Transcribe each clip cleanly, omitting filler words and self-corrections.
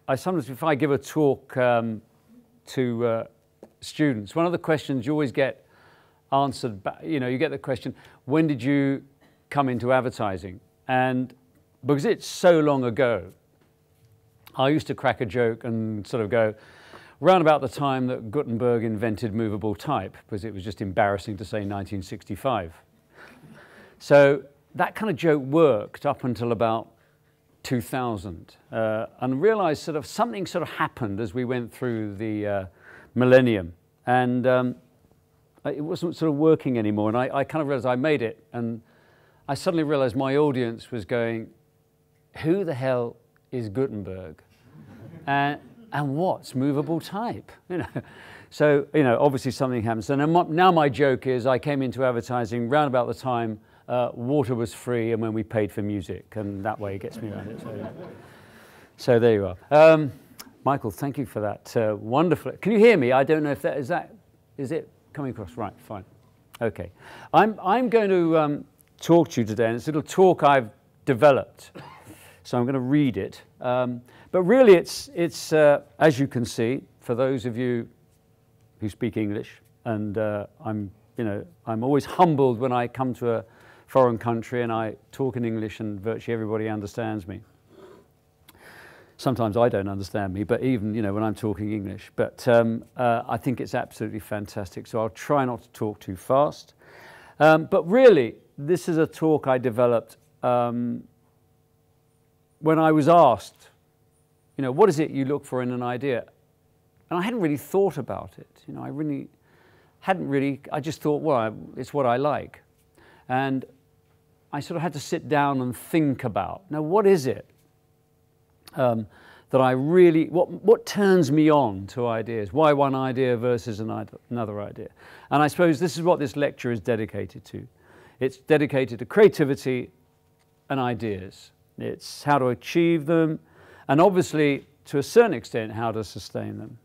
I sometimes, if I give a talk to students, one of the questions you always get answered, you know, you get the question, when did you come into advertising? And because it's so long ago, I used to crack a joke and sort of go, round about the time that Gutenberg invented movable type, because it was just embarrassing to say 1965. So that kind of joke worked up until about 2000, and realized sort of something sort of happened as we went through the millennium, and it wasn't sort of working anymore, and I kind of realized I made it, and I suddenly realized my audience was going, who the hell is Gutenberg? And what's movable type? You know, so, you know, obviously something happened. So now my joke is I came into advertising round about the time water was free and when we paid for music, and that way it gets me around it. So there you are. Michael, thank you for that wonderful. Can you hear me? I don't know if is it coming across? Right, fine. Okay. I'm going to talk to you today, and it's a little talk I've developed. So I'm going to read it. But really it's as you can see, for those of you who speak English, and I'm always humbled when I come to a foreign country and I talk in English and virtually everybody understands me. Sometimes I don't understand me, but even, you know, when I'm talking English. But I think it's absolutely fantastic, so I'll try not to talk too fast. But really, this is a talk I developed when I was asked, you know, what is it you look for in an idea? And I hadn't really thought about it. You know, I just thought, well, it's what I like. And I sort of had to sit down and think about, now what is it that I really, what turns me on to ideas? Why one idea versus another idea? And I suppose this is what this lecture is dedicated to. It's dedicated to creativity and ideas. It's how to achieve them, and obviously, to a certain extent, how to sustain them.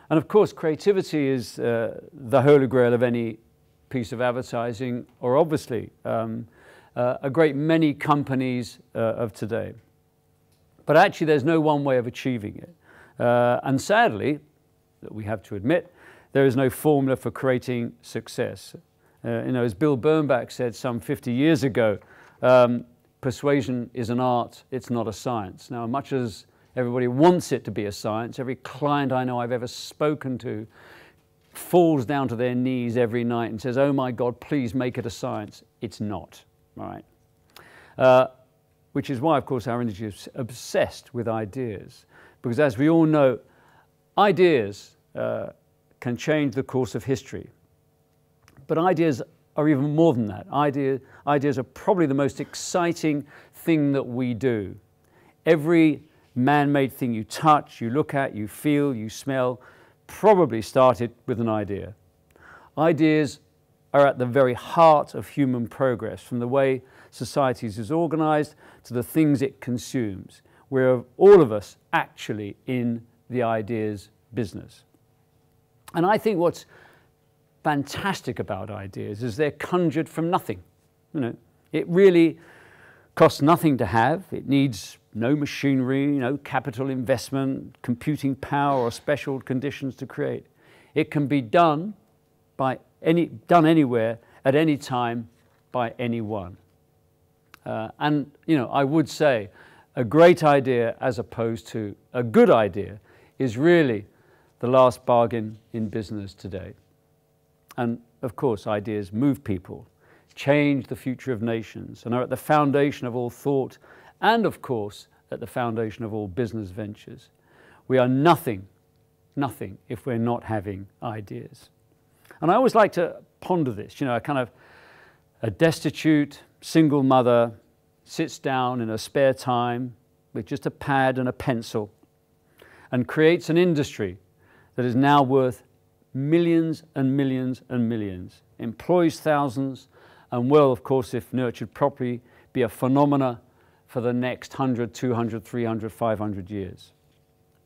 And of course, creativity is the holy grail of any piece of advertising, or obviously a great many companies of today. But actually, there's no one way of achieving it. And sadly, we have to admit, there is no formula for creating success. You know, as Bill Bernbach said some 50 years ago, persuasion is an art, it's not a science. Now, much as everybody wants it to be a science, every client I know I've ever spoken to falls down to their knees every night and says, oh my God, please make it a science. It's not, right? Which is why, of course, our industry is obsessed with ideas. Because as we all know, ideas can change the course of history. But ideas are even more than that. Ideas are probably the most exciting thing that we do. Every man-made thing you touch, you look at, you feel, you smell, probably started with an idea. Ideas are at the very heart of human progress, from the way societies is organized to the things it consumes. We're all of us actually in the ideas business. And I think what's fantastic about ideas is they're conjured from nothing. You know, it really costs nothing to have. It needs no machinery, no capital investment, computing power, or special conditions to create. It can be done anywhere at any time by anyone. And you know, I would say a great idea as opposed to a good idea is really the last bargain in business today. And of course, ideas move people, change the future of nations, and are at the foundation of all thought, and of course, at the foundation of all business ventures. We are nothing if we're not having ideas. And I always like to ponder this, you know, a destitute single mother sits down in her spare time with just a pad and a pencil and creates an industry that is now worth millions and millions and millions, employs thousands, and will, of course, if nurtured properly, be a phenomena for the next 100, 200, 300, 500 years.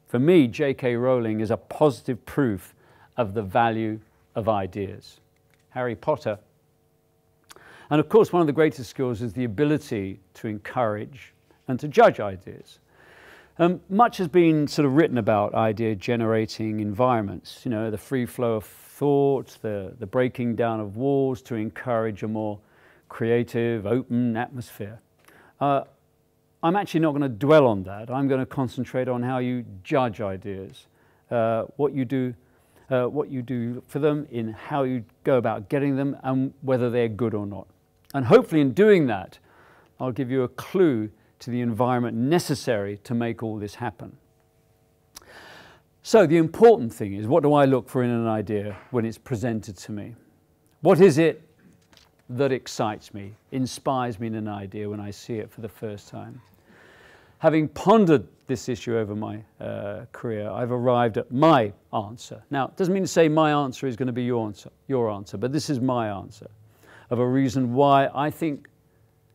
For me, J.K. Rowling is a positive proof of the value of ideas. Harry Potter. And of course, one of the greatest skills is the ability to encourage and to judge ideas. Much has been sort of written about idea-generating environments, you know, the free flow of thought, the breaking down of walls to encourage a more creative, open atmosphere. I'm actually not going to dwell on that. I'm going to concentrate on how you judge ideas, what you do for them, in how you go about getting them, and whether they're good or not. And hopefully in doing that, I'll give you a clue to the environment necessary to make all this happen. So the important thing is, what do I look for in an idea when it's presented to me? What is it that excites me, inspires me in an idea when I see it for the first time? Having pondered this issue over my career, I've arrived at my answer. Now, it doesn't mean to say my answer is going to be your answer, but this is my answer of a reason why I think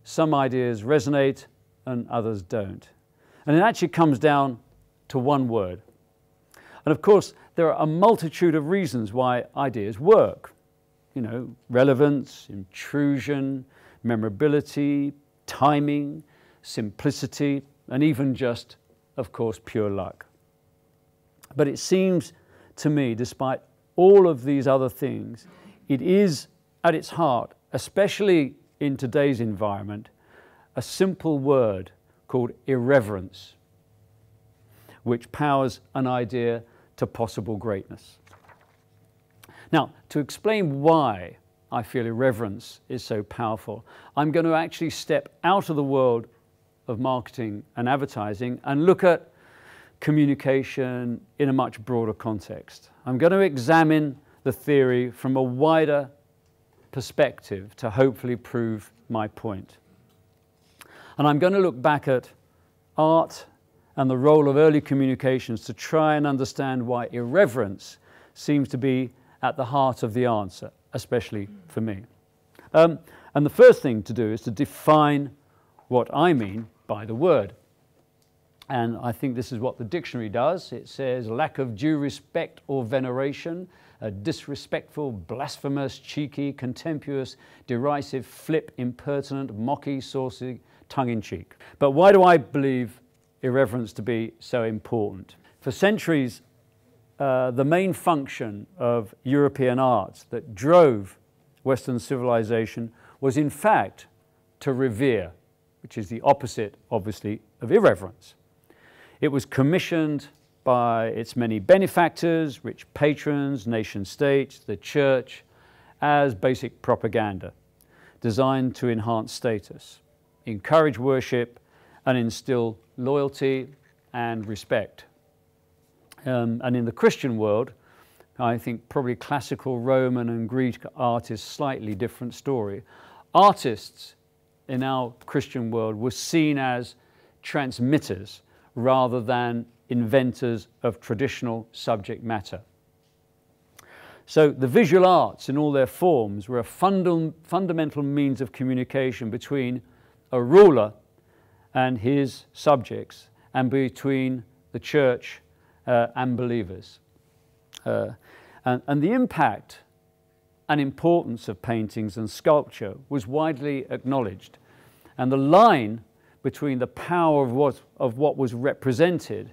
some ideas resonate and others don't. And it actually comes down to one word. And of course, there are a multitude of reasons why ideas work. You know, relevance, intrusion, memorability, timing, simplicity, and even just, of course, pure luck. But it seems to me, despite all of these other things, it is at its heart, especially in today's environment, a simple word called irreverence, which powers an idea to possible greatness. Now, to explain why I feel irreverence is so powerful, I'm going to actually step out of the world of marketing and advertising and look at communication in a much broader context. I'm going to examine the theory from a wider perspective to hopefully prove my point. And I'm going to look back at art and the role of early communications to try and understand why irreverence seems to be at the heart of the answer, especially for me. And the first thing to do is to define what I mean by the word. And I think this is what the dictionary does. It says lack of due respect or veneration, a disrespectful, blasphemous, cheeky, contemptuous, derisive, flip, impertinent, mocky, saucy, tongue-in-cheek. But why do I believe irreverence to be so important? For centuries, the main function of European art that drove Western civilization was in fact to revere, which is the opposite, obviously, of irreverence. It was commissioned by its many benefactors, rich patrons, nation states, the church, as basic propaganda, designed to enhance status, encourage worship, and instill loyalty and respect. And in the Christian world, I think probably classical Roman and Greek art is a slightly different story. Artists in our Christian world were seen as transmitters rather than inventors of traditional subject matter. So the visual arts in all their forms were a fundamental means of communication between a ruler and his subjects, and between the church and believers. And the impact and importance of paintings and sculpture was widely acknowledged. And the line between the power of what was represented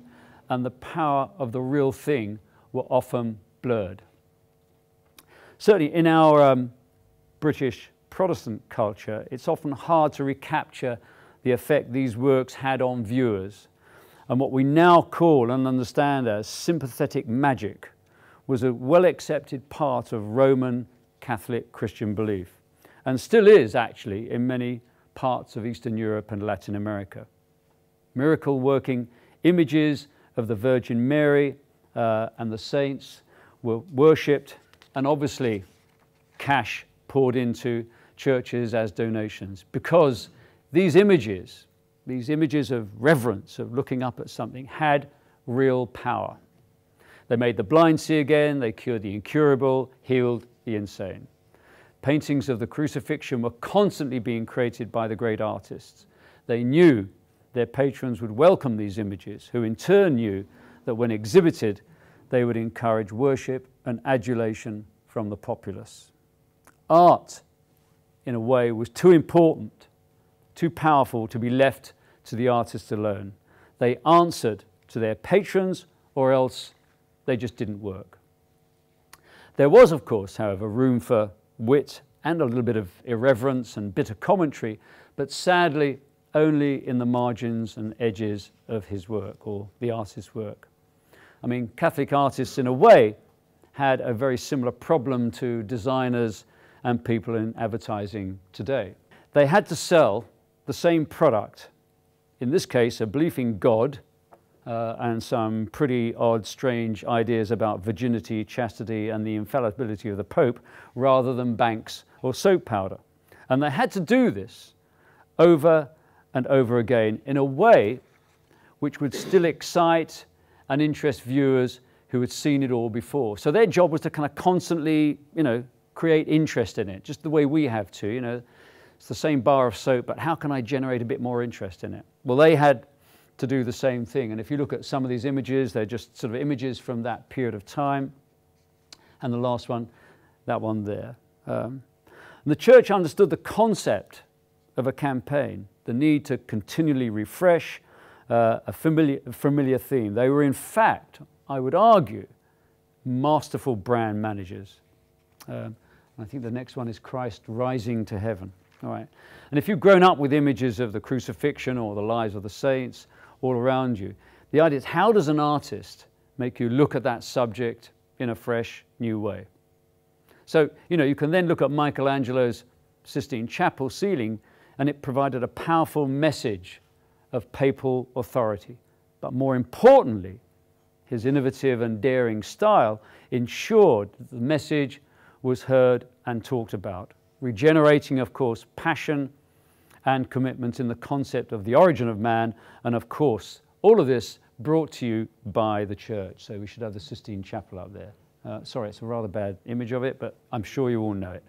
and the power of the real thing were often blurred. Certainly in our British Protestant culture, it's often hard to recapture the effect these works had on viewers. And what we now call and understand as sympathetic magic was a well-accepted part of Roman Catholic Christian belief, and still is actually in many parts of Eastern Europe and Latin America. Miracle-working images of the Virgin Mary and the saints were worshipped, and obviously cash poured into churches as donations, because these images of reverence, of looking up at something, had real power. They made the blind see again, they cured the incurable, healed the insane. Paintings of the crucifixion were constantly being created by the great artists. They knew their patrons would welcome these images, who in turn knew that when exhibited, they would encourage worship and adulation from the populace. Art, in a way, was too important, too powerful to be left to the artist alone. they answered to their patrons, or else they just didn't work. There was, of course, however, room for wit and a little bit of irreverence and bitter commentary, but sadly only in the margins and edges of his work, or the artist's work. I mean, Catholic artists, in a way, had a very similar problem to designers and people in advertising today. They had to sell the same product, in this case a belief in God and some pretty odd, strange ideas about virginity, chastity and the infallibility of the Pope, rather than banks or soap powder. And they had to do this over and over again in a way which would still excite and interest viewers who had seen it all before. So their job was to kind of constantly, create interest in it, just the way we have to, It's the same bar of soap, but how can I generate a bit more interest in it? Well, they had to do the same thing. And if you look at some of these images, they're just sort of images from that period of time. And the last one, that one there. And the church understood the concept of a campaign, the need to continually refresh a familiar theme. They were, in fact, I would argue, masterful brand managers. I think the next one is Christ rising to heaven. All right. And if you've grown up with images of the crucifixion or the lives of the saints all around you, the idea is, how does an artist make you look at that subject in a fresh, new way? So, you can then look at Michelangelo's Sistine Chapel ceiling, and it provided a powerful message of papal authority. But more importantly, his innovative and daring style ensured that the message was heard and talked about, regenerating, of course, passion and commitment in the concept of the origin of man, and of course, all of this brought to you by the church. So we should have the Sistine Chapel up there. Sorry, it's a rather bad image of it, but I'm sure you all know it.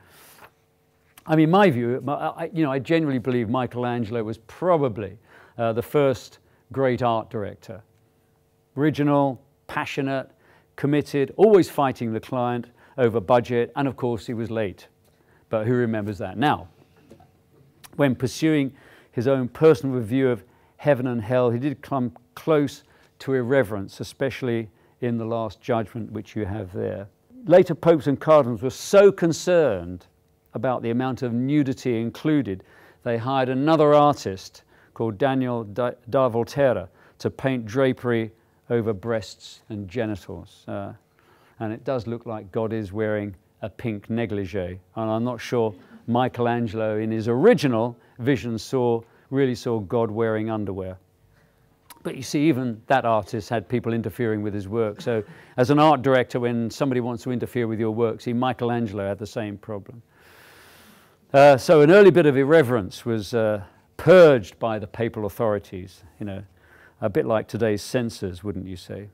I mean, my view, I genuinely believe Michelangelo was probably the first great art director. Original, passionate, committed, always fighting the client over budget, and of course he was late. But who remembers that? Now, when pursuing his own personal review of heaven and hell, he did come close to irreverence, especially in the Last Judgment, which you have there. Later popes and cardinals were so concerned about the amount of nudity included, they hired another artist called Daniel da Volterra to paint drapery over breasts and genitals. And it does look like God is wearing a pink negligee. And I'm not sure Michelangelo in his original vision really saw God wearing underwear. But you see, even that artist had people interfering with his work. So as an art director, when somebody wants to interfere with your work, see, Michelangelo had the same problem. So an early bit of irreverence was purged by the papal authorities, a bit like today's censors, wouldn't you say?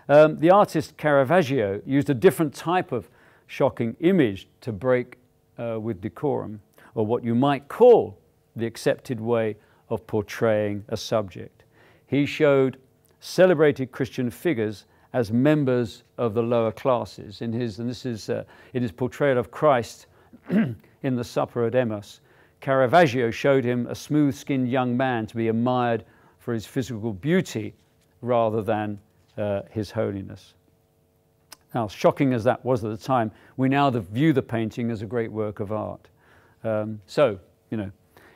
The artist Caravaggio used a different type of shocking image to break with decorum, or what you might call the accepted way of portraying a subject. He showed celebrated Christian figures as members of the lower classes. In his portrayal of Christ in the Supper at Emmaus, Caravaggio showed him a smooth-skinned young man to be admired for his physical beauty rather than his holiness. Now, shocking as that was at the time, we now view the painting as a great work of art.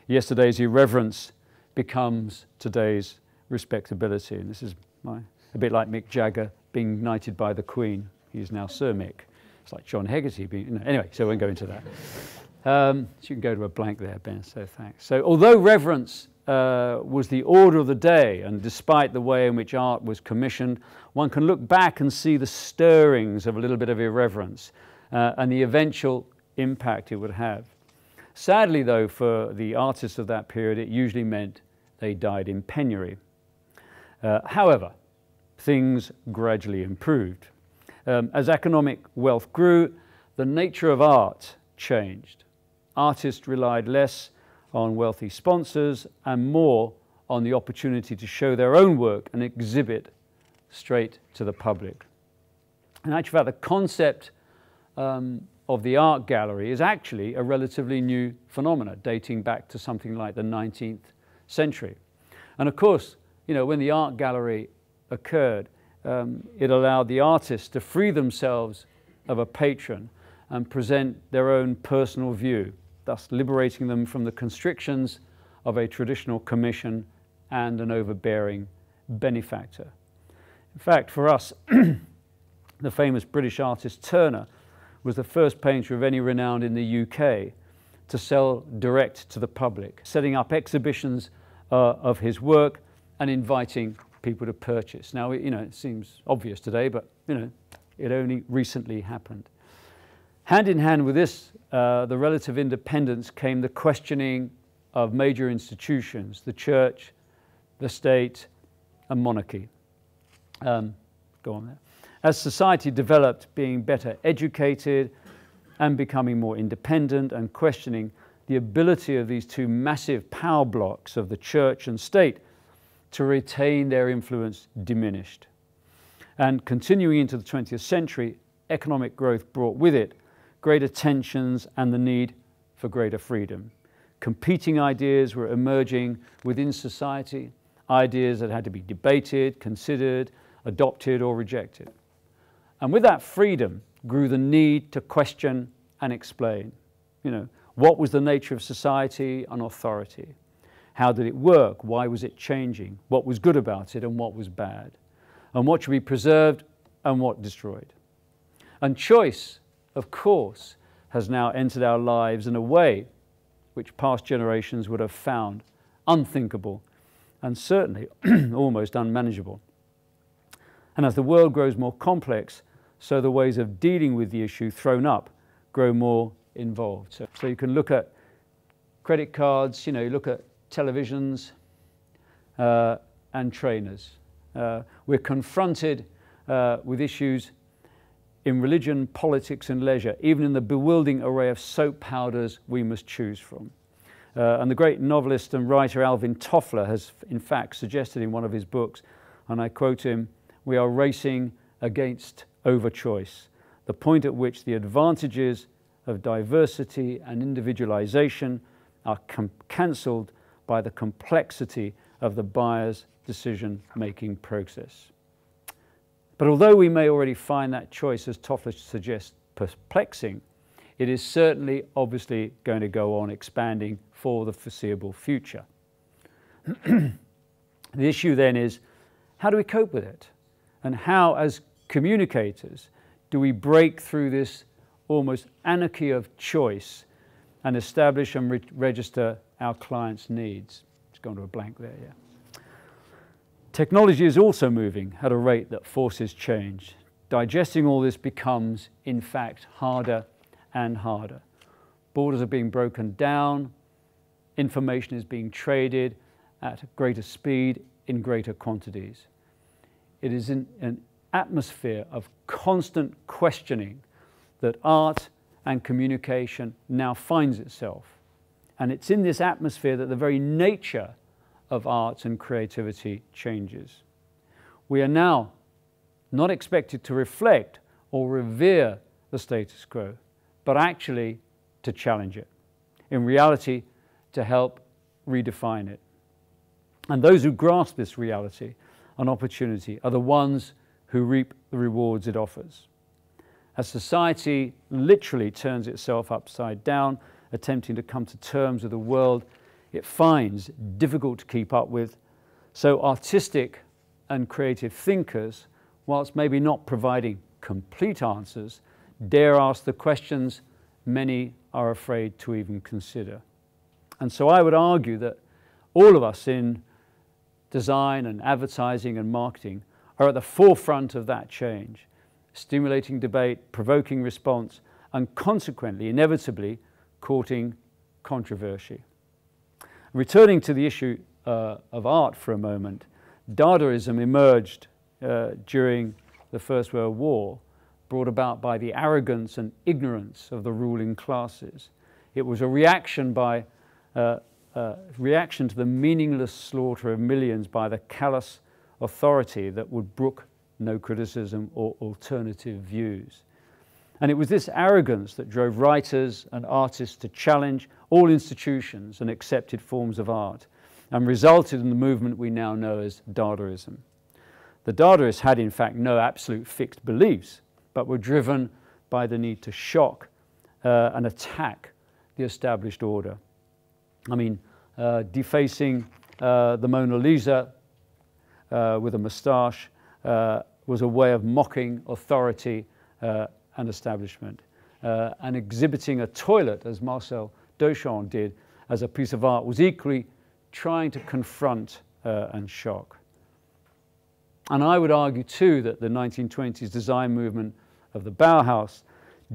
Yesterday's irreverence becomes today's respectability. And this is a bit like Mick Jagger being knighted by the Queen. He's now Sir Mick. It's like John Hegarty being... Anyway, so we won't go into that. So you can go to a blank there, Ben, so thanks. So although reverence was the order of the day, and despite the way in which art was commissioned, one can look back and see the stirrings of a little bit of irreverence and the eventual impact it would have. Sadly, though, for the artists of that period, it usually meant they died in penury. However, things gradually improved. As economic wealth grew, the nature of art changed. Artists relied less on wealthy sponsors and more on the opportunity to show their own work and exhibit straight to the public. In actual fact, the concept of the art gallery is actually a relatively new phenomenon, dating back to something like the 19th century. And of course, when the art gallery occurred, it allowed the artists to free themselves of a patron and present their own personal view, thus liberating them from the constrictions of a traditional commission and an overbearing benefactor. In fact, for us, the famous British artist Turner was the first painter of any renown in the UK to sell direct to the public, setting up exhibitions of his work and inviting people to purchase. Now, it seems obvious today, but it only recently happened. Hand in hand with this, the relative independence came the questioning of major institutions, the church, the state, and monarchy. Go on there. As society developed, being better educated and becoming more independent and questioning the ability of these two massive power blocks of the church and state to retain their influence diminished. And continuing into the 20th century, economic growth brought with it greater tensions and the need for greater freedom. Competing ideas were emerging within society, ideas that had to be debated, considered, adopted, or rejected. And with that freedom grew the need to question and explain. What was the nature of society and authority? How did it work? Why was it changing? What was good about it and what was bad? And what should be preserved and what destroyed? And choice, of course, has now entered our lives in a way which past generations would have found unthinkable and certainly almost unmanageable. And as the world grows more complex, so the ways of dealing with the issue thrown up grow more involved. So you can look at credit cards, you look at televisions and trainers. We're confronted with issues in religion, politics and leisure, even in the bewildering array of soap powders we must choose from. And the great novelist and writer Alvin Toffler has in fact suggested in one of his books, and I quote him, "We are racing against overchoice, the point at which the advantages of diversity and individualization are cancelled by the complexity of the buyer's decision-making process." But although we may already find that choice, as Toffler suggests, perplexing, it is certainly obviously going to go on expanding for the foreseeable future. The issue then is, how do we cope with it? And how, as communicators, do we break through this almost anarchy of choice and establish and register our clients' needs? It's gone to a blank there, yeah. Technology is also moving at a rate that forces change. Digesting all this becomes, in fact, harder and harder. Borders are being broken down, information is being traded at greater speed in greater quantities. It is in an atmosphere of constant questioning that art and communication now finds itself. And it's in this atmosphere that the very nature of art and creativity changes. We are now not expected to reflect or revere the status quo, but actually to challenge it. In reality, to help redefine it. And those who grasp this reality and opportunity are the ones who reap the rewards it offers. As society literally turns itself upside down, attempting to come to terms with a world it finds difficult to keep up with, so artistic and creative thinkers, whilst maybe not providing complete answers, dare ask the questions many are afraid to even consider. And so I would argue that all of us in design and advertising and marketing are at the forefront of that change, stimulating debate, provoking response, and consequently, inevitably, courting controversy. Returning to the issue of art for a moment, Dadaism emerged during the First World War, brought about by the arrogance and ignorance of the ruling classes. It was a reaction to the meaningless slaughter of millions by the callous authority that would brook no criticism or alternative views. And it was this arrogance that drove writers and artists to challenge all institutions and accepted forms of art. and resulted in the movement we now know as Dadaism. The Dadaists had in fact no absolute fixed beliefs, but were driven by the need to shock and attack the established order. I mean, defacing the Mona Lisa with a moustache was a way of mocking authority and establishment. And exhibiting a toilet, as Marcel Duchamp did, as a piece of art was equally trying to confront and shock. And I would argue too that the 1920s design movement of the Bauhaus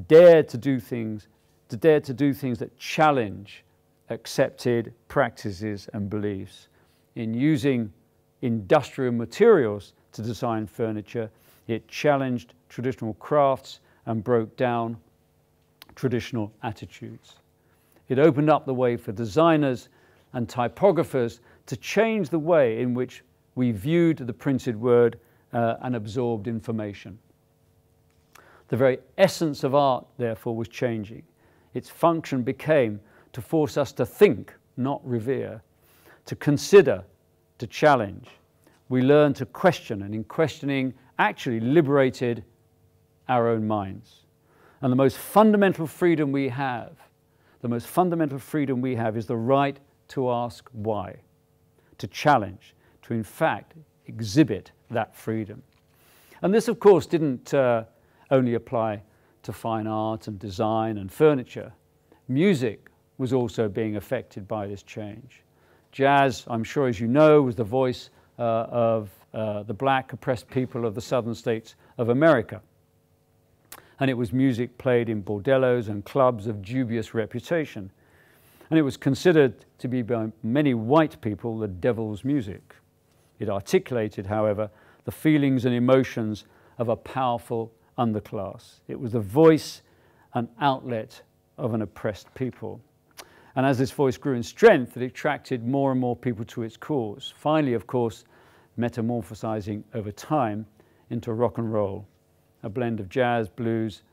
dared to do things that challenge accepted practices and beliefs. In using industrial materials to design furniture, it challenged traditional crafts and broke down traditional attitudes. It opened up the way for designers and typographers to change the way in which we viewed the printed word and absorbed information. The very essence of art, therefore, was changing. Its function became to force us to think, not revere, to consider, to challenge. We learned to question, and in questioning, actually liberated our own minds. And the most fundamental freedom we have, is the right to ask why, to challenge, to in fact exhibit that freedom. And this, of course, didn't only apply to fine art and design and furniture. Music was also being affected by this change. Jazz, I'm sure as you know, was the voice of the black oppressed people of the southern states of America. And it was music played in bordellos and clubs of dubious reputation. And it was considered to be by many white people the devil's music. It articulated, however, the feelings and emotions of a powerful underclass. It was the voice and outlet of an oppressed people. And as this voice grew in strength, it attracted more and more people to its cause, finally, of course, metamorphosizing over time into rock and roll, a blend of jazz, blues,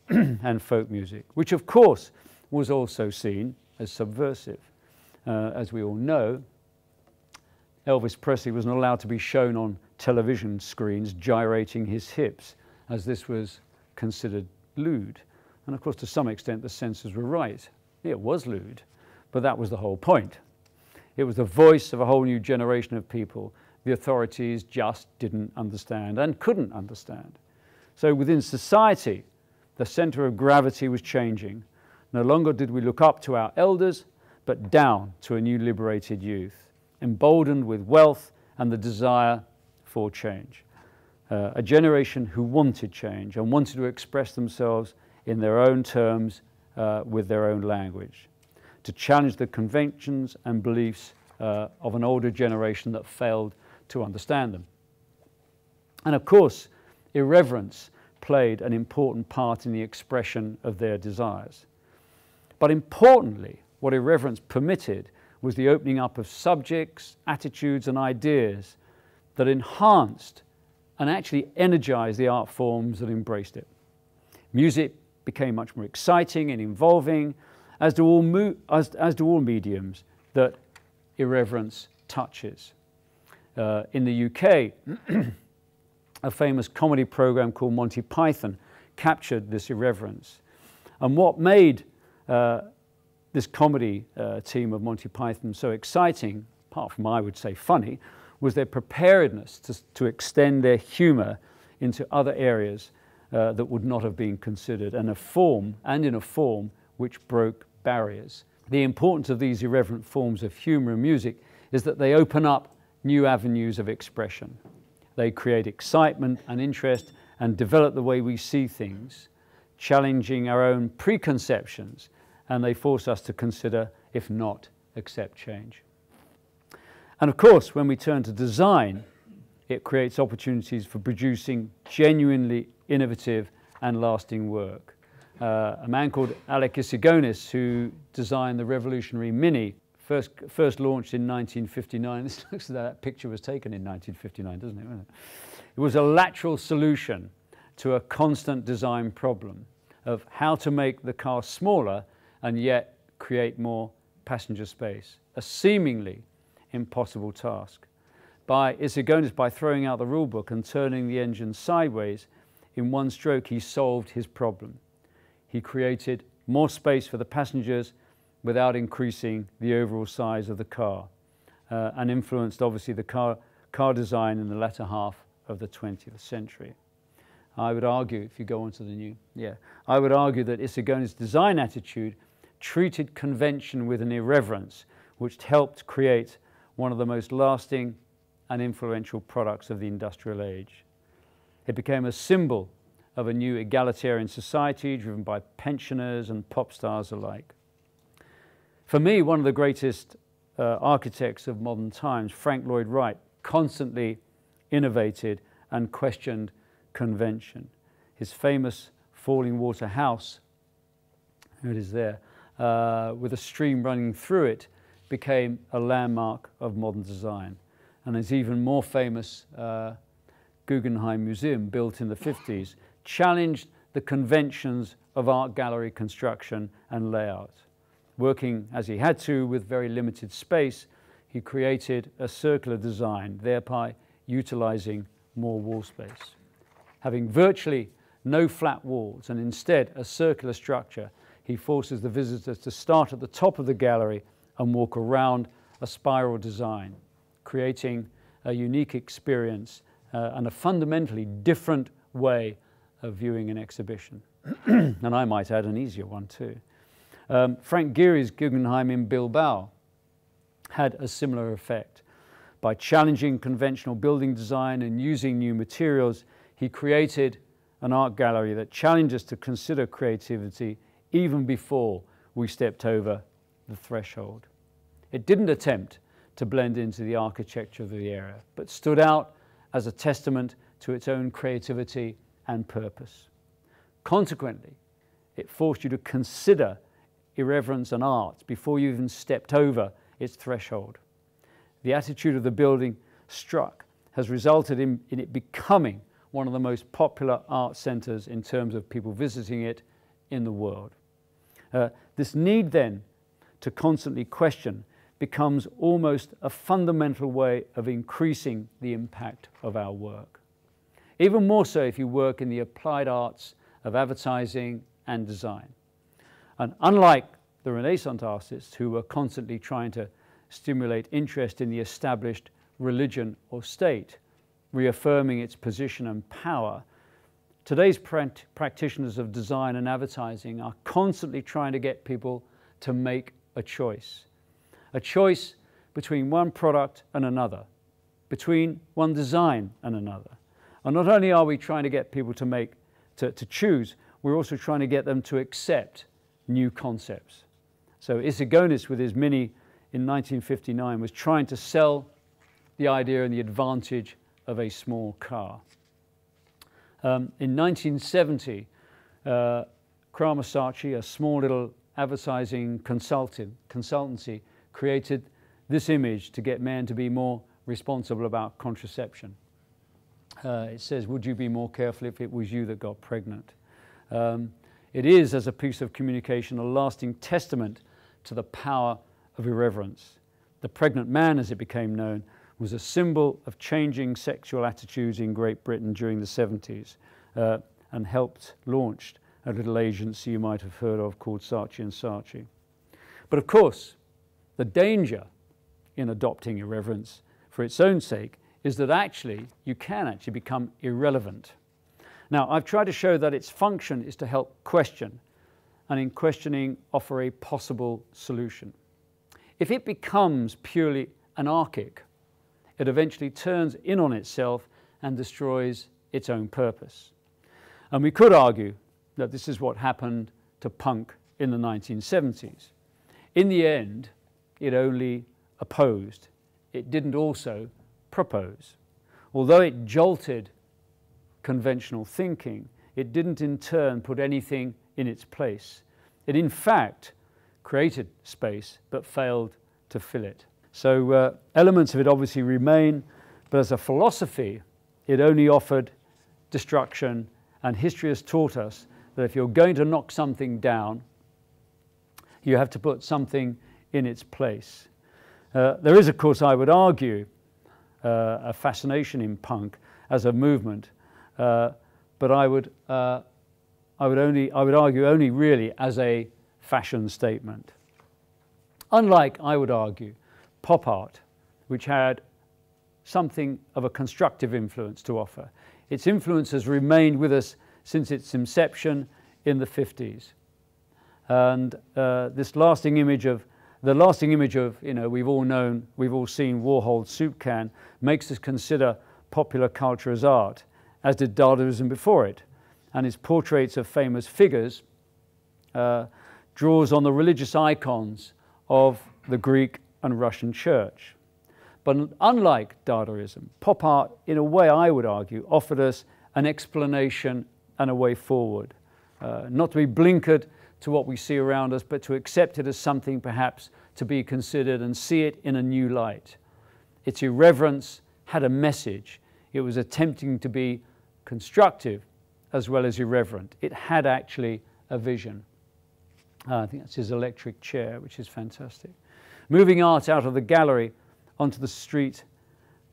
and folk music, which of course was also seen as subversive. As we all know, Elvis Presley was not allowed to be shown on television screens gyrating his hips, as this was considered lewd. And of course, to some extent, the censors were right. It was lewd, but that was the whole point. It was the voice of a whole new generation of people the authorities just didn't understand and couldn't understand. So within society, the center of gravity was changing. No longer did we look up to our elders, but down to a new liberated youth, emboldened with wealth and the desire for change. A generation who wanted change and wanted to express themselves in their own terms with their own language, to challenge the conventions and beliefs of an older generation that failed to understand them. And of course, irreverence played an important part in the expression of their desires. But importantly, what irreverence permitted was the opening up of subjects, attitudes, and ideas that enhanced and actually energized the art forms that embraced it. Music became much more exciting and involving, as do all mediums that irreverence touches. In the UK, a famous comedy program called Monty Python captured this irreverence. And what made this comedy team of Monty Python so exciting, apart from, I would say, funny, was their preparedness to extend their humor into other areas that would not have been considered, and in a form which broke barriers. The importance of these irreverent forms of humor and music is that they open up new avenues of expression. They create excitement and interest and develop the way we see things, challenging our own preconceptions, and they force us to consider, if not, accept change. And of course, when we turn to design, it creates opportunities for producing genuinely innovative and lasting work. A man called Alec Isigonis, who designed the revolutionary Mini, first launched in 1959. This looks like that picture was taken in 1959, doesn't it? It was a lateral solution to a constant design problem of how to make the car smaller and yet create more passenger space. A seemingly impossible task. By throwing out the rule book and turning the engine sideways, in one stroke he solved his problem. He created more space for the passengers without increasing the overall size of the car, and influenced obviously the car design in the latter half of the 20th century. I would argue, if you go on to the new, I would argue that Isagoni's design attitude treated convention with an irreverence which helped create one of the most lasting and influential products of the industrial age. It became a symbol of a new egalitarian society driven by pensioners and pop stars alike. For me, one of the greatest architects of modern times, Frank Lloyd Wright, constantly innovated and questioned convention. His famous falling water house, here it is there, with a stream running through it, became a landmark of modern design. And his even more famous Guggenheim Museum, built in the 50s, challenged the conventions of art gallery construction and layout. Working as he had to with very limited space, he created a circular design, thereby utilizing more wall space. Having virtually no flat walls and instead a circular structure, he forces the visitors to start at the top of the gallery and walk around a spiral design, creating a unique experience and a fundamentally different way of viewing an exhibition. And I might add an easier one too. Frank Gehry's Guggenheim in Bilbao had a similar effect. By challenging conventional building design and using new materials, he created an art gallery that challenged us to consider creativity even before we stepped over the threshold. It didn't attempt to blend into the architecture of the era, but stood out as a testament to its own creativity and purpose. Consequently, it forced you to consider irreverence and art before you even stepped over its threshold. The attitude of the building struck has resulted in it becoming one of the most popular art centers in terms of people visiting it in the world. This need then to constantly question becomes almost a fundamental way of increasing the impact of our work. Even more so if you work in the applied arts of advertising and design. And unlike the Renaissance artists who were constantly trying to stimulate interest in the established religion or state, reaffirming its position and power, today's practitioners of design and advertising are constantly trying to get people to make a choice between one product and another, between one design and another. And not only are we trying to get people to choose, we're also trying to get them to accept new concepts. So Isagonis, with his Mini in 1959, was trying to sell the idea and the advantage of a small car. In 1970, Kramasachi, a small little advertising consultancy, created this image to get men to be more responsible about contraception. It says, "Would you be more careful if it was you that got pregnant?" It is, as a piece of communication, a lasting testament to the power of irreverence. The pregnant man, as it became known, was a symbol of changing sexual attitudes in Great Britain during the 70s and helped launch a little agency you might have heard of called Saatchi & Saatchi. But of course, the danger in adopting irreverence for its own sake is that you can become irrelevant. Now, I've tried to show that its function is to help question, and in questioning offer a possible solution. If it becomes purely anarchic, it eventually turns in on itself and destroys its own purpose. And we could argue that this is what happened to punk in the 1970s. In the end, it only opposed. It didn't also propose. Although it jolted conventional thinking, it didn't in turn put anything in its place. It in fact created space but failed to fill it. So elements of it obviously remain, but as a philosophy, it only offered destruction, and history has taught us that if you're going to knock something down, you have to put something in its place. There is, of course, I would argue, a fascination in punk as a movement, but I would argue only really as a fashion statement. Unlike, I would argue, pop art, which had something of a constructive influence to offer. Its influence has remained with us since its inception in the 50s. And this lasting image of, you know, we've all seen Warhol's soup can, makes us consider popular culture as art, as did Dadaism before it. And his portraits of famous figures draws on the religious icons of the Greek and Russian church. But unlike Dadaism, pop art, in a way I would argue, offered us an explanation and a way forward. Not to be blinkered to what we see around us, but to accept it as something perhaps to be considered and see it in a new light. Its irreverence had a message. It was attempting to be constructive as well as irreverent. It had actually a vision. I think that's his electric chair, which is fantastic. Moving art out of the gallery onto the street,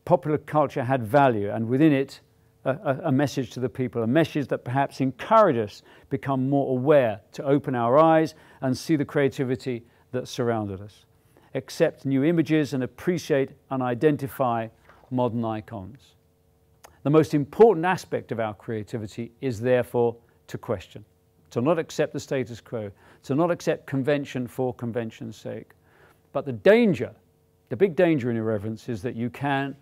popular culture had value, and within it, a message to the people, a message that perhaps encouraged us become more aware, to open our eyes and see the creativity that surrounded us, accept new images and appreciate and identify modern icons. The most important aspect of our creativity is therefore to question, to not accept the status quo, to not accept convention for convention's sake. But the danger, the big danger in irreverence is that you can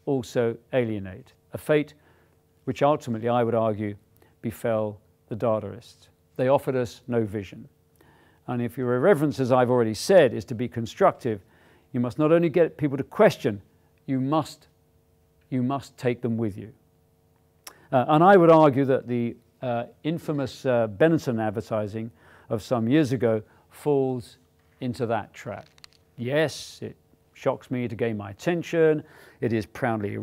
also alienate, a fate which ultimately, I would argue, befell the Dadaists. They offered us no vision. And if your irreverence, as I've already said, is to be constructive, you must not only get people to question, you must take them with you. And I would argue that the infamous Benetton advertising of some years ago falls into that trap. Yes, it shocks me to gain my attention. It is profoundly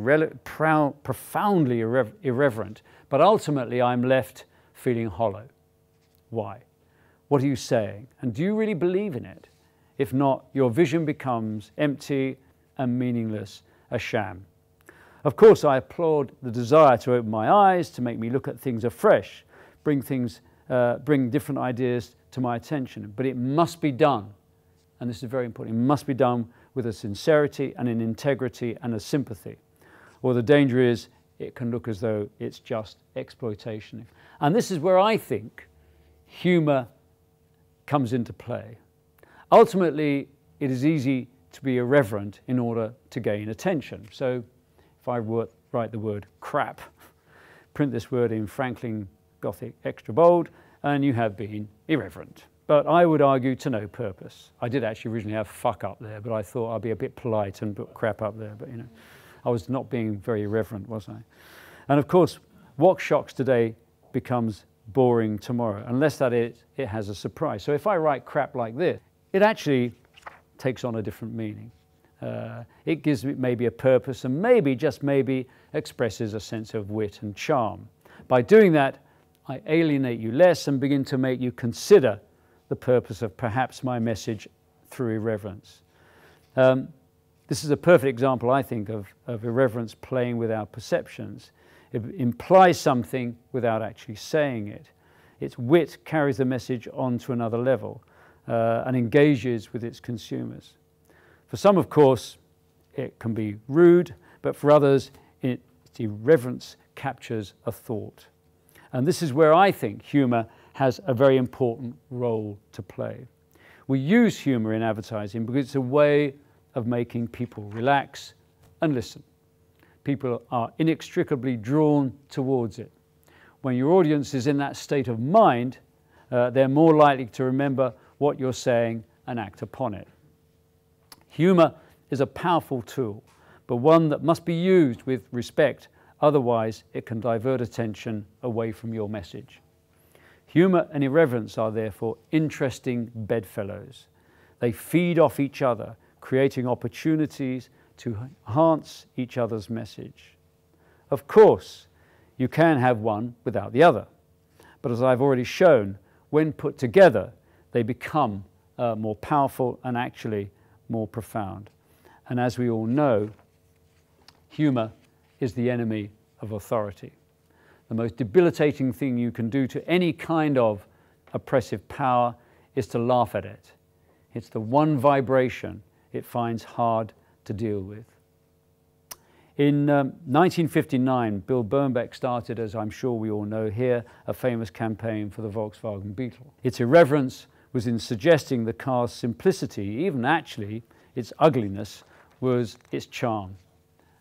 irreverent, but ultimately I'm left feeling hollow. Why? What are you saying? And do you really believe in it? If not, your vision becomes empty and meaningless, a sham. Of course, I applaud the desire to open my eyes, to make me look at things afresh, bring different ideas to my attention, but it must be done, and this is very important, it must be done with a sincerity and an integrity and a sympathy. Or the danger is it can look as though it's just exploitation. And this is where I think humour comes into play. Ultimately, it is easy to be irreverent in order to gain attention. So if I write the word crap, print this word in Franklin Gothic extra bold, and you have been irreverent. But I would argue to no purpose. I did actually originally have fuck up there, but I thought I'd be a bit polite and put crap up there. But you know, I was not being very irreverent, was I? And of course, what shocks today becomes boring tomorrow, unless that it has a surprise. So if I write crap like this, it actually takes on a different meaning. It gives it maybe a purpose and maybe, just maybe, expresses a sense of wit and charm. By doing that, I alienate you less and begin to make you consider the purpose of perhaps my message through irreverence. This is a perfect example, I think, of irreverence playing with our perceptions. It implies something without actually saying it. Its wit carries the message on to another level and engages with its consumers. For some, of course, it can be rude, but for others, its irreverence captures a thought. And this is where I think humour has a very important role to play. We use humour in advertising because it's a way of making people relax and listen. People are inextricably drawn towards it. When your audience is in that state of mind, they're more likely to remember what you're saying and act upon it. Humour is a powerful tool, but one that must be used with respect, otherwise it can divert attention away from your message. Humour and irreverence are therefore interesting bedfellows. They feed off each other, creating opportunities to enhance each other's message. Of course, you can have one without the other, but as I've already shown, when put together, they become more powerful and actually more profound. And as we all know, humour is the enemy of authority. The most debilitating thing you can do to any kind of oppressive power is to laugh at it. It's the one vibration it finds hard to deal with. In 1959, Bill Bernbeck started, as I'm sure we all know here, a famous campaign for the Volkswagen Beetle. Its irreverence was in suggesting the car's simplicity, even actually its ugliness, was its charm.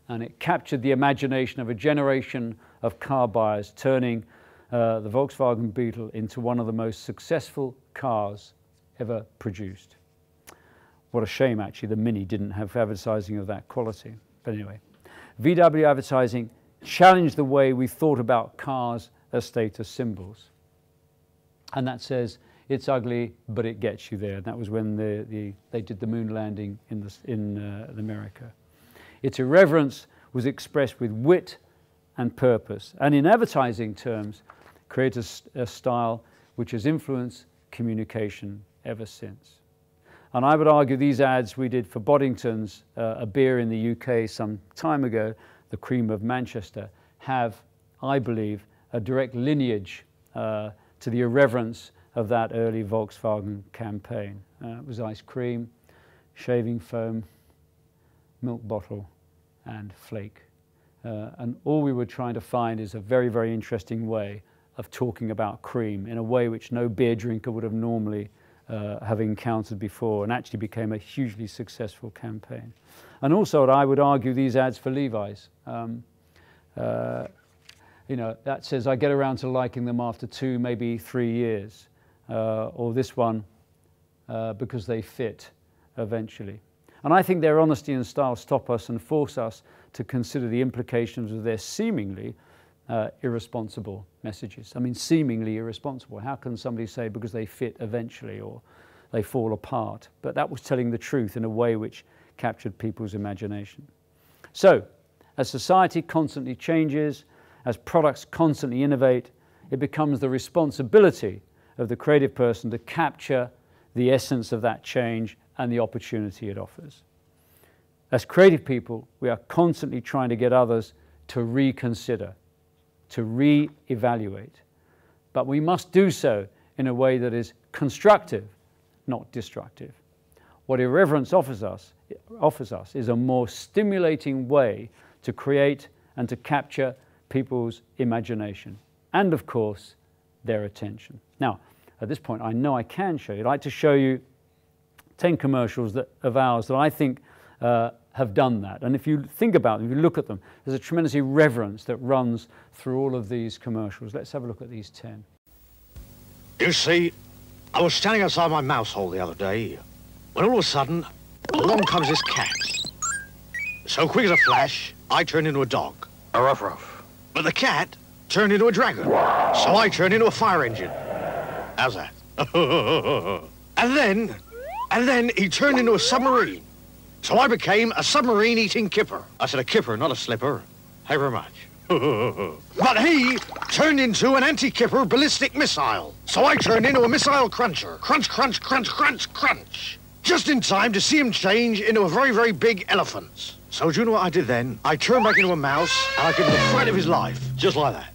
And it captured the imagination of a generation of car buyers, turning the Volkswagen Beetle into one of the most successful cars ever produced. What a shame, actually, the Mini didn't have advertising of that quality. But anyway, VW advertising challenged the way we thought about cars as status symbols. And that says, it's ugly, but it gets you there. And that was when they did the moon landing in America. Its irreverence was expressed with wit and purpose, and in advertising terms, created a style which has influenced communication ever since. And I would argue these ads we did for Boddington's, a beer in the UK some time ago, the Cream of Manchester, have, I believe, a direct lineage to the irreverence of that early Volkswagen campaign. It was ice cream, shaving foam, milk bottle, and flake. And all we were trying to find is a very, very interesting way of talking about cream in a way which no beer drinker would have normally have encountered before, and actually became a hugely successful campaign. And also, I would argue these ads for Levi's. You know, that says I get around to liking them after 2, maybe 3 years, or this one because they fit eventually. And I think their honesty and style stop us and force us to consider the implications of their seemingly irresponsible messages. I mean, seemingly irresponsible. How can somebody say because they fit eventually or they fall apart? But that was telling the truth in a way which captured people's imagination. So, as society constantly changes, as products constantly innovate, it becomes the responsibility of the creative person to capture the essence of that change and the opportunity it offers. As creative people, we are constantly trying to get others to reconsider, to re-evaluate. But we must do so in a way that is constructive, not destructive. What Irreverence offers us is a more stimulating way to create and to capture people's imagination and, of course, their attention. Now, at this point, I know I can show you. I'd like to show you 10 commercials of ours that I think have done that. And if you think about them, if you look at them, there's a tremendous irreverence that runs through all of these commercials. Let's have a look at these 10. You see, I was standing outside my mouse hole the other day, when all of a sudden, along comes this cat. So quick as a flash, I turned into a dog. A ruff ruff. But the cat turned into a dragon. So I turned into a fire engine. How's that? And then he turned into a submarine. So I became a submarine-eating kipper. I said a kipper, not a slipper. Hey, very much. But he turned into an anti-kipper ballistic missile. So I turned into a missile cruncher. Crunch, crunch, crunch, crunch, crunch. Just in time to see him change into a very, very big elephant. So do you know what I did then? I turned back into a mouse, and I gave him the fright of his life. Just like that.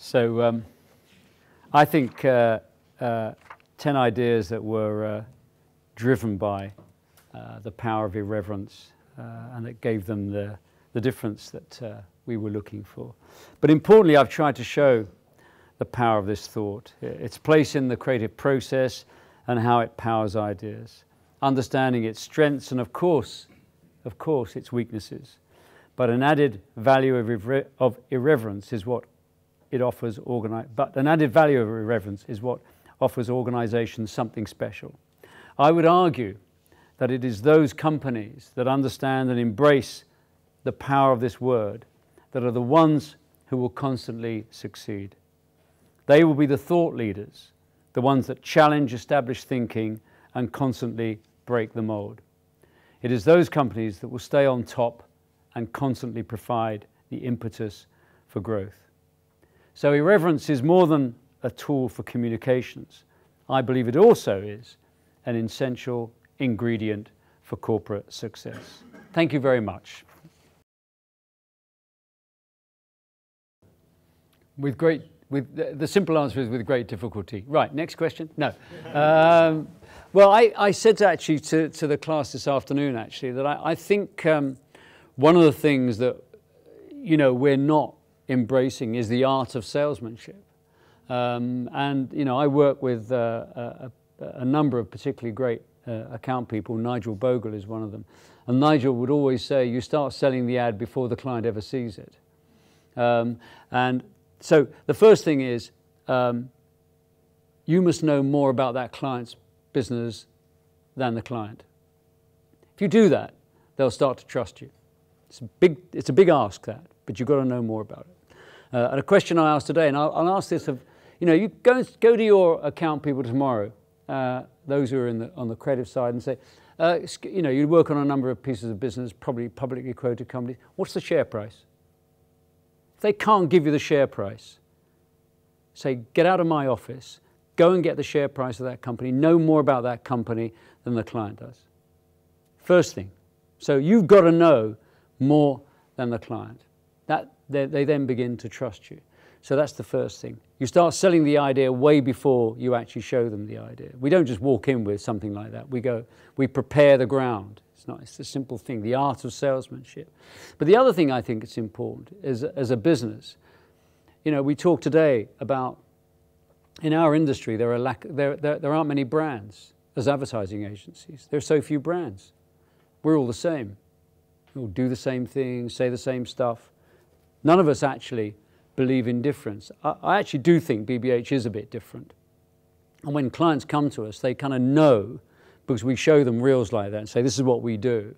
So I think 10 ideas that were driven by the power of irreverence, and that gave them the difference that we were looking for. But importantly, I've tried to show the power of this thought, its place in the creative process and how it powers ideas, understanding its strengths and of course its weaknesses. But an added value of irreverence is what it offers organizations something special. I would argue that it is those companies that understand and embrace the power of this word that are the ones who will constantly succeed. They will be the thought leaders, the ones that challenge established thinking and constantly break the mold. It is those companies that will stay on top and constantly provide the impetus for growth. So irreverence is more than a tool for communications. I believe it also is an essential ingredient for corporate success. Thank you very much. The simple answer is with great difficulty. Right, next question? No. Well, I said actually to the class this afternoon actually that I think one of the things that we're not embracing is the art of salesmanship. And I work with a number of particularly great account people. Nigel Bogle is one of them. And Nigel would always say, you start selling the ad before the client ever sees it. And so the first thing is you must know more about that client's business than the client. If you do that, they'll start to trust you. It's a big ask, that, but you've got to know more about it. And a question I asked today, and I'll ask this of, you go to your account people tomorrow, those who are on the creative side, and say, you work on a number of pieces of business, probably publicly quoted companies. What's the share price? If they can't give you the share price, say, get out of my office, go and get the share price of that company, know more about that company than the client does. First thing. So you've got to know more than the client. They then begin to trust you. So that's the first thing. You start selling the idea way before you actually show them the idea. We don't just walk in with something like that. We prepare the ground. It's a simple thing, the art of salesmanship. But the other thing I think it's important is, as a business, we talk today about, in our industry, there aren't many brands as advertising agencies. There are so few brands. We're all the same. We all do the same things, say the same stuff. None of us actually believe in difference. I actually do think BBH is a bit different. And when clients come to us, they kind of know, because we show them reels like that and say, this is what we do.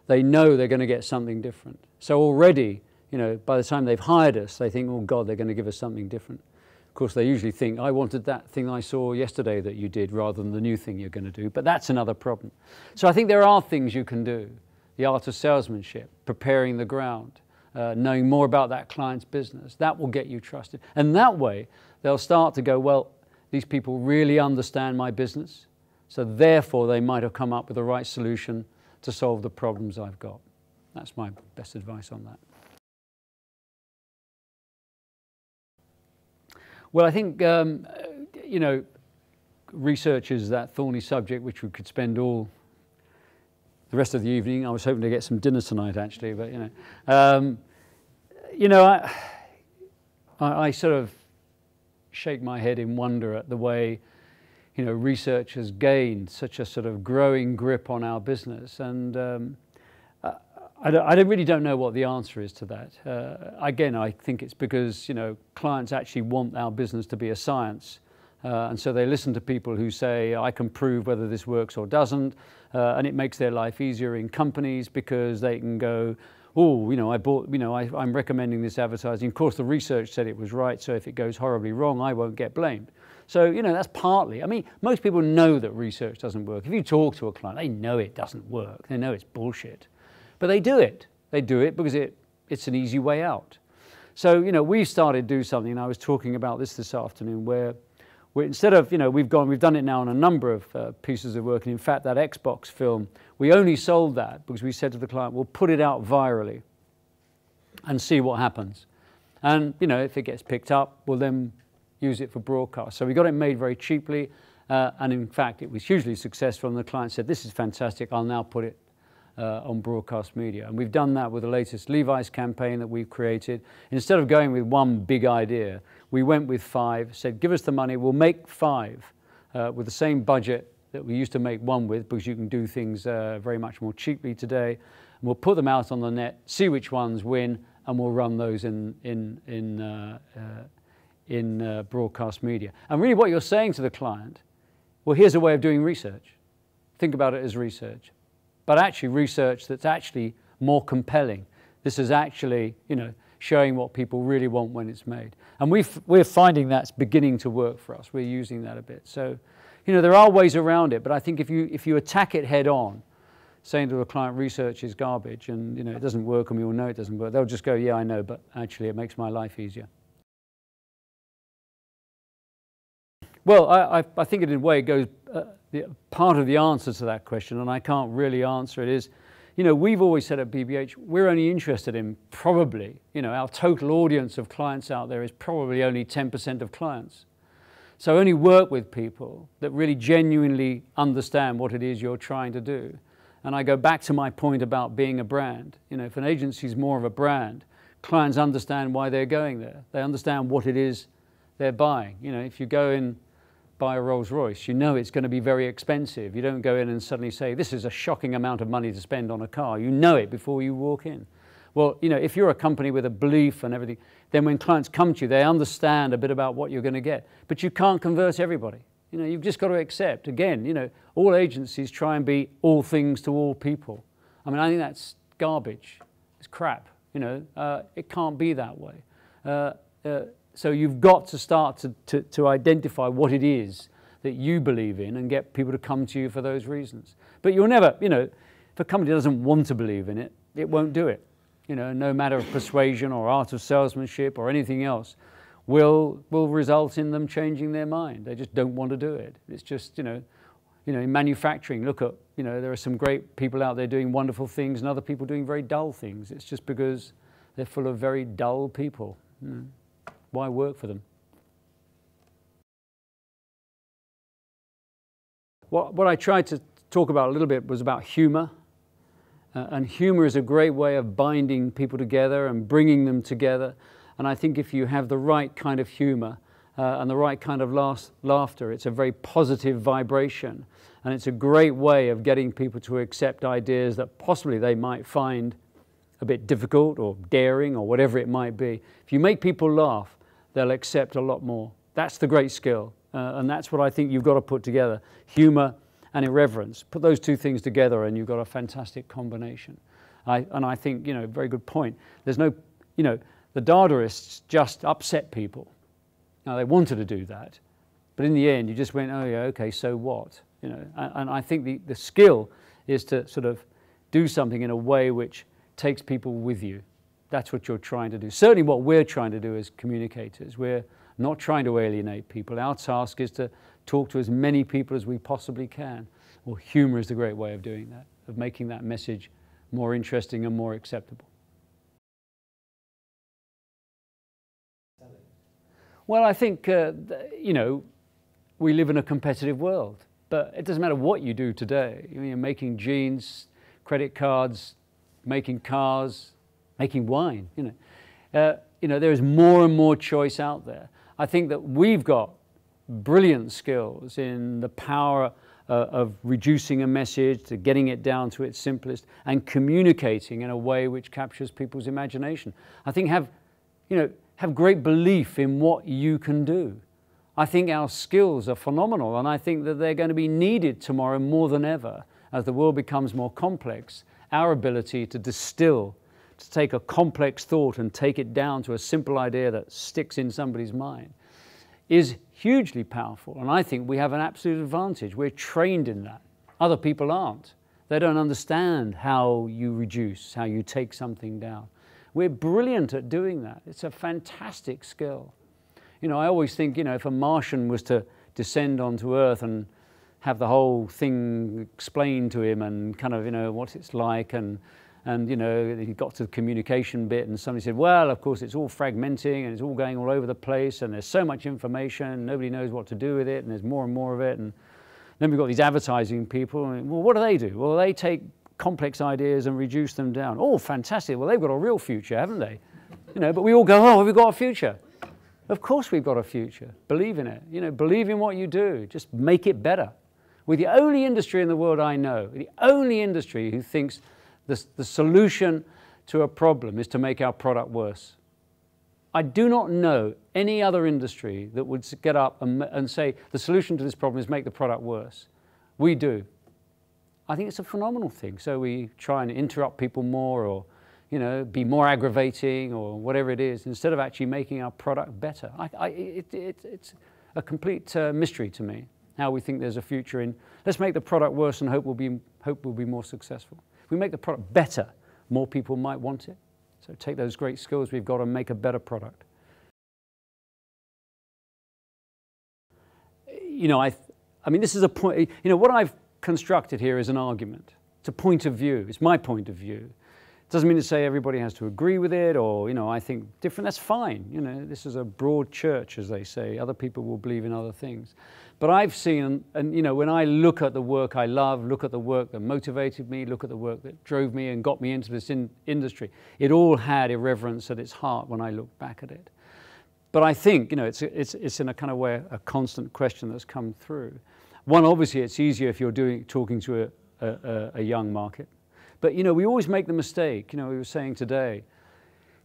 They know they're going to get something different. So already, by the time they've hired us, they think, oh God, they're going to give us something different. Of course, they usually think, I wanted that thing I saw yesterday that you did rather than the new thing you're going to do. But that's another problem. So I think there are things you can do. The art of salesmanship, preparing the ground, knowing more about that client's business. That will get you trusted. And that way, they'll start to go, well, these people really understand my business. So therefore, they might have come up with the right solution to solve the problems I've got. That's my best advice on that. Well, I think, research is that thorny subject which we could spend all the rest of the evening. I was hoping to get some dinner tonight, actually, but, I sort of shake my head in wonder at the way research has gained such a sort of growing grip on our business, and I really don't know what the answer is to that. Again, I think it's because clients actually want our business to be a science, and so they listen to people who say, I can prove whether this works or doesn't, and it makes their life easier in companies because they can go, oh, I'm recommending this advertising. Of course, the research said it was right, so if it goes horribly wrong, I won't get blamed. So, that's partly. I mean, most people know that research doesn't work. If you talk to a client, they know it doesn't work. They know it's bullshit. But they do it. They do it because it's an easy way out. So, we started to do something, and I was talking about this afternoon, where instead of, we've done it now on a number of pieces of work. And in fact, that Xbox film, we only sold that because we said to the client, we'll put it out virally and see what happens. And, you know, if it gets picked up, we'll then use it for broadcast. So we got it made very cheaply, and in fact, it was hugely successful, and the client said, this is fantastic, I'll now put it on broadcast media. And we've done that with the latest Levi's campaign that we've created. Instead of going with one big idea, we went with 5, said, give us the money, we'll make 5 with the same budget that we used to make 1 with, because you can do things very much more cheaply today. And we'll put them out on the net, see which ones win, and we'll run those in broadcast media. And really what you're saying to the client, well, here's a way of doing research. Think about it as research. But actually research that's actually more compelling. This is actually, you know, showing what people really want when it's made. And we're finding that's beginning to work for us. We're using that a bit. So, you know, there are ways around it, but I think if you attack it head on, saying to a client, research is garbage, and, you know, it doesn't work, and we all know it doesn't work, they'll just go, yeah, I know, but actually it makes my life easier. Well, I think in a way it goes, part of the answer to that question, and I can't really answer it, is, you know, we've always said at BBH, we're only interested in probably, you know, our total audience of clients out there is probably only 10% of clients. So only work with people that really genuinely understand what it is you're trying to do. And I go back to my point about being a brand. You know, if an agency is more of a brand, clients understand why they're going there. They understand what it is they're buying. You know, if you go in, buy a Rolls Royce, you know it's going to be very expensive. You don't go in and suddenly say, this is a shocking amount of money to spend on a car. You know it before you walk in. Well, you know, if you're a company with a belief and everything, then when clients come to you, they understand a bit about what you're going to get. But you can't convert everybody. You know, you've just got to accept, again, you know, all agencies try and be all things to all people. I mean, I think that's garbage. It's crap. You know, it can't be that way. So you've got to start to identify what it is that you believe in and get people to come to you for those reasons. But you'll never, you know, if a company doesn't want to believe in it, it won't do it. You know, no matter of persuasion or art of salesmanship or anything else will result in them changing their mind. They just don't want to do it. It's just, you know, in manufacturing, look at, you know, there are some great people out there doing wonderful things and other people doing very dull things. It's just because they're full of very dull people. You know. Why work for them? What I tried to talk about a little bit was about humor. And humor is a great way of binding people together and bringing them together. And I think if you have the right kind of humor and the right kind of laughter, it's a very positive vibration. And it's a great way of getting people to accept ideas that possibly they might find a bit difficult or daring or whatever it might be. If you make people laugh, they'll accept a lot more. That's the great skill. And that's what I think you've got to put together. Humor and irreverence. Put those two things together and you've got a fantastic combination. And I think, you know, very good point. There's no, you know, the Dadaists just upset people. Now, they wanted to do that. But in the end, you just went, oh, yeah, okay, so what? You know, and I think the skill is to sort of do something in a way which takes people with you. That's what you're trying to do. Certainly what we're trying to do as communicators. We're not trying to alienate people. Our task is to talk to as many people as we possibly can. Well, humor is the great way of doing that, of making that message more interesting and more acceptable. Well, I think, you know, we live in a competitive world, but it doesn't matter what you do today. You're making jeans, credit cards, making cars, making wine, you know, there is more and more choice out there. I think that we've got brilliant skills in the power of reducing a message to getting it down to its simplest and communicating in a way which captures people's imagination. I think have great belief in what you can do. I think our skills are phenomenal, and I think that they're going to be needed tomorrow more than ever as the world becomes more complex. Our ability to distill, to take a complex thought and take it down to a simple idea that sticks in somebody's mind is hugely powerful. And I think we have an absolute advantage. We're trained in that. Other people aren't. They don't understand how you reduce, how you take something down. We're brilliant at doing that. It's a fantastic skill. You know, I always think, you know, if a Martian was to descend onto Earth and have the whole thing explained to him and kind of, you know, what it's like and And, you know, he got to the communication bit and somebody said, well, of course, it's all fragmenting and it's all going all over the place and there's so much information, nobody knows what to do with it and there's more and more of it. And then we've got these advertising people. And, well, what do? Well, they take complex ideas and reduce them down. Oh, fantastic. Well, they've got a real future, haven't they? You know, but we all go, oh, we've got a future. Of course we've got a future. Believe in it. You know, believe in what you do. Just make it better. We're the only industry in the world I know, the only industry who thinks the solution to a problem is to make our product worse. I do not know any other industry that would get up and say the solution to this problem is make the product worse. We do. I think it's a phenomenal thing. So we try and interrupt people more, or, you know, be more aggravating or whatever it is, instead of actually making our product better. It's a complete mystery to me how we think there's a future in let's make the product worse and hope we'll be more successful. If we make the product better, more people might want it. So take those great skills we've got and make a better product. You know, I mean, this is a point, you know, what I've constructed here is an argument. It's a point of view. It's my point of view. It doesn't mean to say everybody has to agree with it or, you know, I think different. That's fine. You know, this is a broad church, as they say. Other people will believe in other things. But I've seen, and you know, when I look at the work I love, look at the work that motivated me, look at the work that drove me and got me into this industry, it all had irreverence at its heart when I look back at it. But I think, you know, it's in a kind of way a constant question that's come through. One, obviously, it's easier if you're talking to a young market. But, you know, we always make the mistake, you know, we were saying today,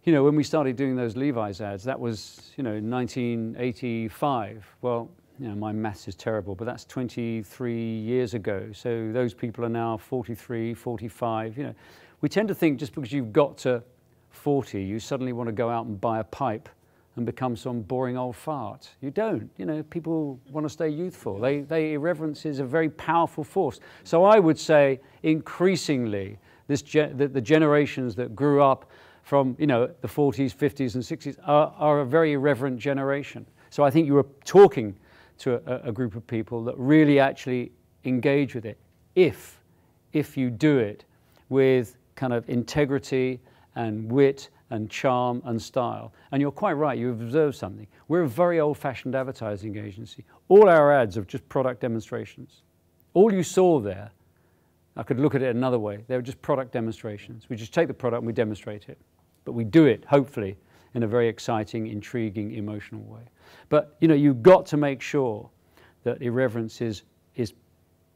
you know, when we started doing those Levi's ads, that was, you know, 1985. Well, you know, my maths is terrible, but that's 23 years ago. So those people are now 43, 45. You know, we tend to think just because you've got to 40, you suddenly want to go out and buy a pipe and become some boring old fart. You don't. You know, people want to stay youthful. Irreverence is a very powerful force. So I would say increasingly, the generations that grew up from, you know, the 40s, 50s, and 60s are a very irreverent generation. So I think you were talking to a group of people that really actually engage with it, if you do it with kind of integrity and wit and charm and style. And you're quite right, you've observed something. We're a very old-fashioned advertising agency. All our ads are just product demonstrations. All you saw there, I could look at it another way, they were just product demonstrations. We just take the product and we demonstrate it. But we do it, hopefully, in a very exciting, intriguing, emotional way. But, you know, you've got to make sure that irreverence is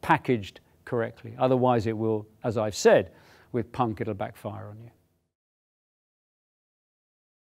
packaged correctly. Otherwise it will, as I've said, with punk, it'll backfire on you.